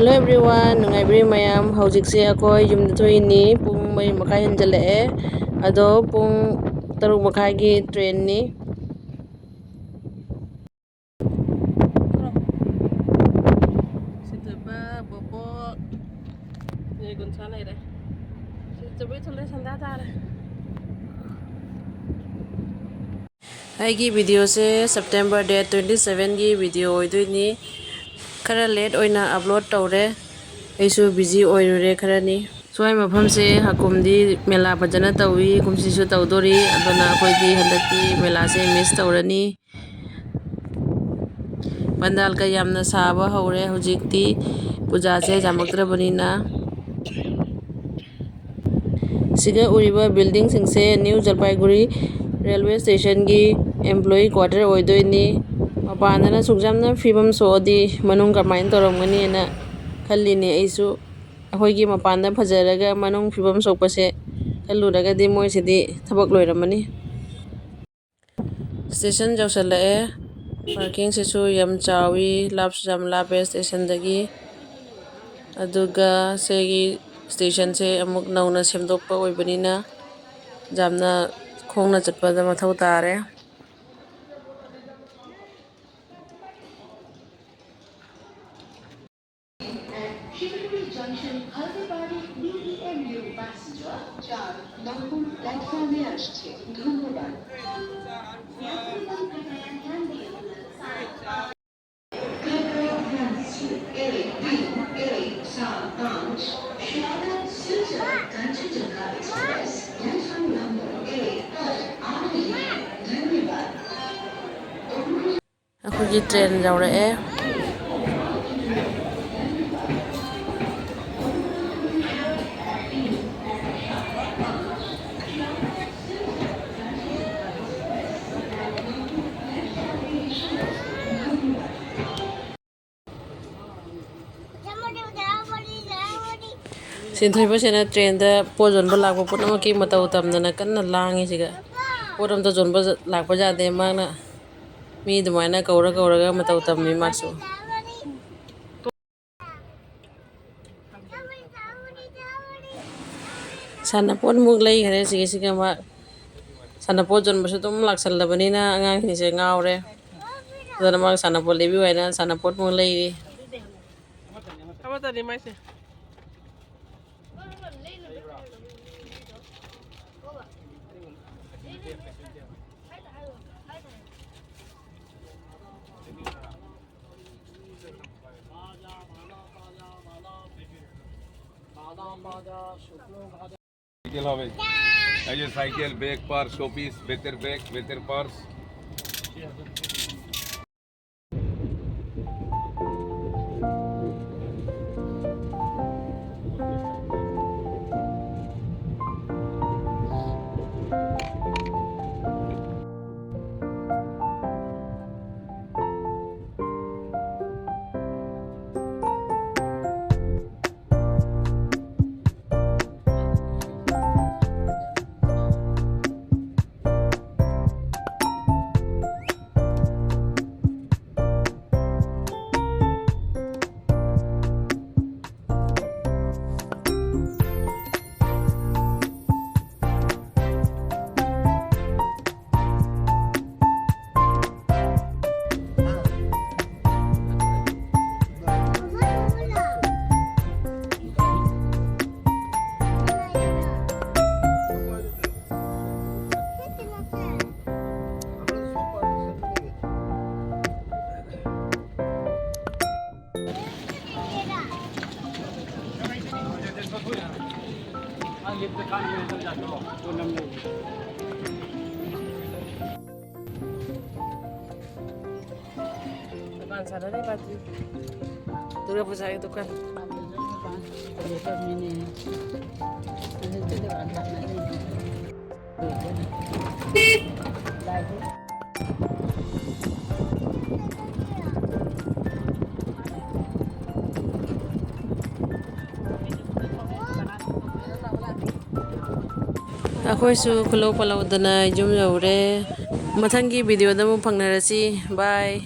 Hello everyone, nungaibri mayam. Haujikse akoi yumda thoini pung 3:30 henjalae. Ado pung 6:30 gi train ni. Situba bobo ni gunsa laire. Situba thole sanda tare. Aigi video se September date 27 gi video oidoini. Khara late oina upload tawre. Aisu busy oirure kharani. Swai mafam se hakumdi mela bajana tawi kumsi su tawdori adona akoidi handaki mela se miss tawrani. Pandal ka yamna saba haure hujikti puja se jamaktrabanina. Siga uriba building singse New Jalpaiguri railway station gi employee quarter oidoini. Mapanana sugjamna fibam soodi manung kamain toramgani na khallini aisu akoigi mapanda phajaraga manung fibam sokpase kalluraga di moi sidi thabak loiramani. Station jausalae parking sesu yam chawi lapsu jam lape station dagi aduga segi station se amuk nauna semdokpa oibanina jamna khongna chatpada mathau tare. Junction Haldibardi BEMU passenger 4 Nagpur platform e আসছে ধন্যবাদ Akoigi train jaurae. Sinthoi sena train da pojon ba lakpa punama ki matau tamdana kanna langi siga podam ta jon ba lakpa jade magna mi dumaina kauraga matau tammi maksu sanapon muk lai khare siga ma sanapon jon basu tum laksallabanina angang ni se ngaure adana mag sanapon lebi waina sanapon muk lai ri amatani maise cycle হবে এই যে cycle bag purse showpiece বেতের bag বেতের purse Dukan sana nih pati. Durga Puja itu kan. Akoisu kulo palau dana jum yaure. Mathangi video da mu phangnarasi. Bye.